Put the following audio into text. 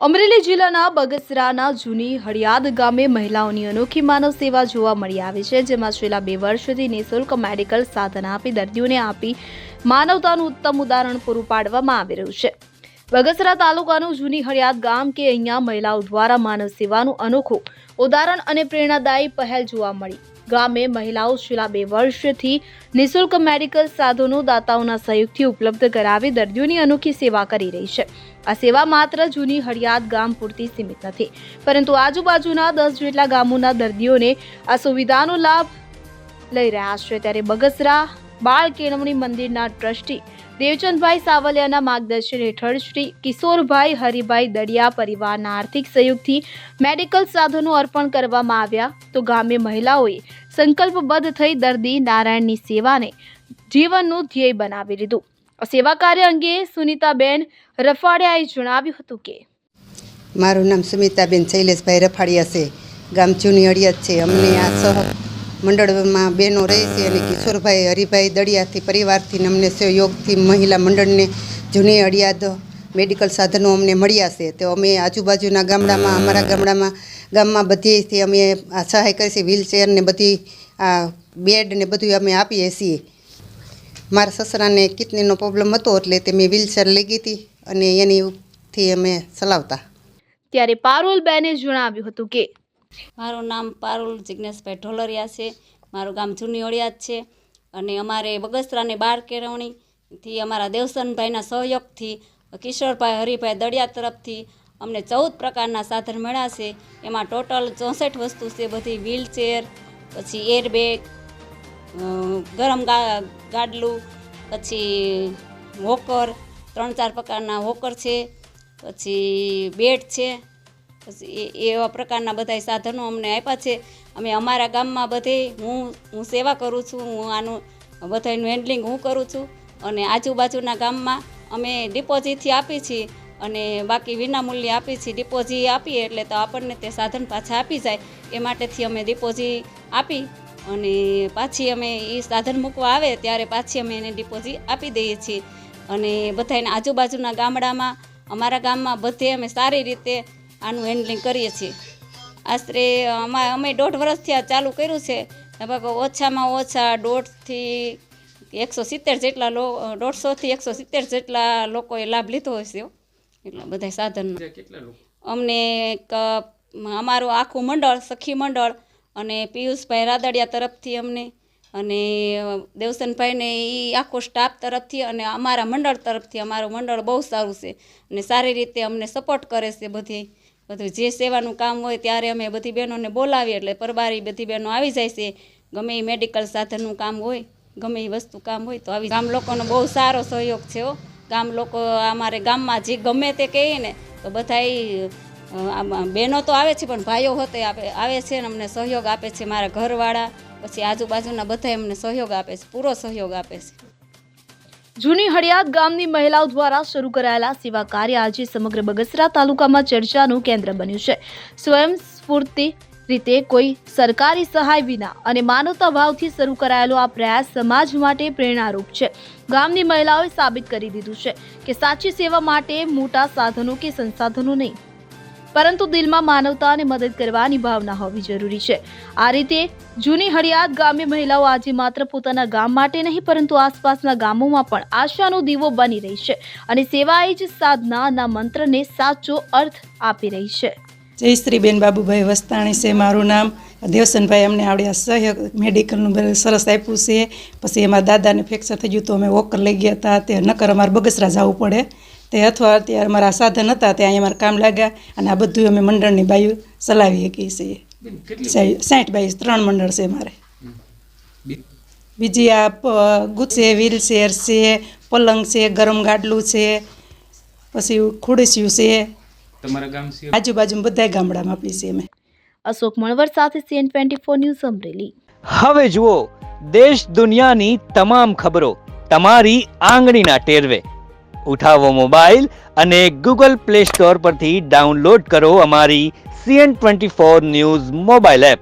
અમરેલી જિલ્લાના બગસરાના જૂની હળિયાદ ગામે મહિલાઓની અનોખી માનવ સેવા જોવા મળી આવી છે, જેમાં છેલ્લા 2 વર્ષથી નિઃશુલ્ક મેડિકલ સાધન આપી દર્દીઓને આપી માનવતાનું ઉત્તમ ઉદાહરણ પૂરું પાડવામાં આવી રહ્યું છે। બગસરા તાલુકાનું જૂની હળિયાદ ગામ કે અહીંયા મહિલાઓ દ્વારા માનવ સેવાનું અનોખું ઉદાહરણ અને પ્રેરણાદાયી પહેલ જોવા મળી। ગામે મહિલાઓ છેલ્લા 2 વર્ષથી નિઃશુલ્ક મેડિકલ સાધનો દાતાઓના સહયોગથી ઉપલબ્ધ કરાવી દર્દીઓની અનોખી સેવા કરી રહી છે। આ સેવા માત્ર જૂની હળિયાદ ગામ પૂરતી સીમિત નથી, પરંતુ આજુબાજુના 10 જેટલા ગામોના દર્દીઓને આ સુવિધાનો લાભ લઈ રહ્યા છે। ત્યારે બગસરા બાળ કેળવણી મંદિરના ટ્રસ્ટી દેવચંદભાઈ સાવલિયાના માર્ગદર્શન હેઠળ શ્રી કિશોરભાઈ હરિભાઈ દડિયા પરિવારના આર્થિક સહયોગથી મેડિકલ સાધનો અર્પણ કરવામાં આવ્યા, તો ગામે મહિલાઓએ સંકલ્પબદ્ધ થઈ દર્દી નારાયણની સેવાને જીવનનું ધ્યેય બનાવી લીધું। આ સેવા કાર્ય અંગે સુનિતાબેન રફાડિયાએ જણાવ્યું હતું કે મારું નામ સુમિતાબેન શૈલેષભાઈ રફાડિયા છે, ગામ જૂની હળિયાદ છે। અમને આ સહ મંડળમાં બહેનો રહે છે અને કિશોરભાઈ હરિભાઈ દડિયાથી પરિવારથી અમને સહયોગથી મહિલા મંડળને જૂની હળિયાદ મેડિકલ સાધનો અમને મળ્યા છે। તો અમે આજુબાજુના ગામડામાં અમારા ગામમાં બધીથી અમે આ સહાય કરી છે, વ્હીલચેર ને બધી આ બેડ ને બધું અમે આપીએ છીએ। મારા સસરાને કિડનીનો પ્રોબ્લેમ હતો એટલે તે મેં વ્હીલચેર લઈ ગઈ હતી અને એનીથી અમે ચલાવતા। ત્યારે પારુલબેને જણાવ્યું હતું કે મારું નામ પારુલ જિજ્ઞેશભાઈ ઢોલરિયા છે, મારું ગામ જૂની હળિયાદ છે અને અમારે બગસરાની બાળ કેળવણીથી અમારા દેવસનભાઈના સહયોગથી કિશોરભાઈ હરિભાઈ દડિયા તરફથી અમને 14 પ્રકારના સાધન મળ્યા છે। એમાં ટોટલ 64 વસ્તુ છે, બધી વ્હીલચેર, પછી એરબેગ, ગરમ ગાડલું, પછી વોકર, 3-4 પ્રકારના વોકર છે, પછી બેડ છે, પછી એવા પ્રકારના બધા સાધનો અમને આપ્યા છે। અમે અમારા ગામમાં બધે હું સેવા કરું છું, હું આનું બધાનું હેન્ડલિંગ હું કરું છું અને આજુબાજુના ગામમાં અમે ડિપોઝિટથી આપી છીએ અને બાકી વિનામૂલ્યે આપી છીએ। ડિપોઝિટ આપીએ એટલે તો આપણને તે સાધન પાછા આપી જાય, એ માટેથી અમે ડિપોઝિટ આપી અને પાછી અમે એ સાધન મૂકવા આવે ત્યારે પાછી અમે એને ડિપોઝિટ આપી દઈએ છીએ। અને બધાને આજુબાજુના ગામડામાં અમારા ગામમાં બધે અમે સારી રીતે આનું હેન્ડલિંગ કરીએ છીએ। આશરે અમે 1.5 વર્ષથી આ ચાલુ કર્યું છે, લગભગ ઓછામાં ઓછા 170 જેટલા 150થી 170 જેટલા લોકોએ લાભ લીધો હશે। એટલા બધા સાધન અમને અમારું આખું મંડળ, સખી મંડળ અને પિયુષભાઈ રાદડિયા તરફથી અમને અને દેવસનભાઈને એ આખો સ્ટાફ તરફથી અને અમારા મંડળ તરફથી અમારું મંડળ બહુ સારું છે અને સારી રીતે અમને સપોર્ટ કરે છે। બધું જે સેવાનું કામ હોય ત્યારે અમે બધી બહેનોને બોલાવીએ એટલે પરબારી બધી બહેનો આવી જાય છે। ગમે એ મેડિકલ સાધનનું કામ હોય, ગમે એ વસ્તુ કામ હોય તો આવી ગામ લોકોનો બહુ સારો સહયોગ છે। ગામ લોકો અમારે ગામમાં જે ગમે તે કહીએ ને તો બધા બહેનો તો આવે છે, પણ ભાઈઓ હોતે આવે છે ને અમને સહયોગ આપે છે। મારા ઘરવાળા પછી આજુબાજુના બધા અમને સહયોગ આપે છે, પૂરો સહયોગ આપે છે। જૂની હળિયાદ ગામની મહિલાઓ દ્વારા શરૂ કરાયેલા સેવા કાર્ય આજે સમગ્ર બગસરા તાલુકામાં ચર્ચાનું કેન્દ્ર બન્યું છે। સ્વયંસ્ફૂર્તિ રીતે કોઈ સરકારી સહાય વિના અને માનવતા ભાવથી શરૂ કરાયેલો આ પ્રયાસ સમાજ માટે પ્રેરણારૂપ છે। ગામની મહિલાઓએ સાબિત કરી દીધું છે કે સાચી સેવા માટે મોટા સાધનો કે સંસાધનો નહીં, પરંતુ દિલમાં માનવતા અને મદદ કરવાની ભાવના હોવી જરૂરી છે। આ રીતે જૂની હળિયાદ ગામે મહિલાઓ આજે માત્ર પોતાના ગામ માટે નહીં, પરંતુ આસપાસના ગામોમાં પણ આશાનો દીવો બની રહી છે અને સેવા એ જ સાધનાના મંત્રને સાચો અર્થ આપી રહી છે। જયશ્રીબેન બાબુભાઈ વસ્તાણી છે મારું નામ। દેવસનભાઈ અમને આવડે સહયોગ મેડિકલનું સરસ આપ્યું છે। પછી એમાં દાદાને ફ્રેક્ચર થઈ ગયું તો અમે વોકર લઈ ગયા હતા, તે નકર અમારે બગસરા જવું પડે તે અથવા અત્યારે અમારા સાધન હતા ત્યાં અમારે કામ લાગ્યા અને આ બધું અમે મંડળની બાયું ચલાવી શકીએ છીએ। 60 બાય 3 મંડળ છે મારે। બીજી આ ગુજ છે, વ્હીલચેર છે, પલંગ છે, ગરમ ગાડલું છે, પછી ખુરશીયું છે, તમારા ગામ આજુબાજુ બધા ગામડામાં આપી છે અમે। અશોક મણવર સાથે CN24 ન્યૂઝ અમરેલી। હવે જુઓ દેશ દુનિયાની તમામ ખબરો તમારી આંગળીના ટેરવે। ઉઠાવો મોબાઈલ અને Google Play Store પરથી ડાઉનલોડ કરો અમારી CN24 ન્યૂઝ મોબાઈલ એપ।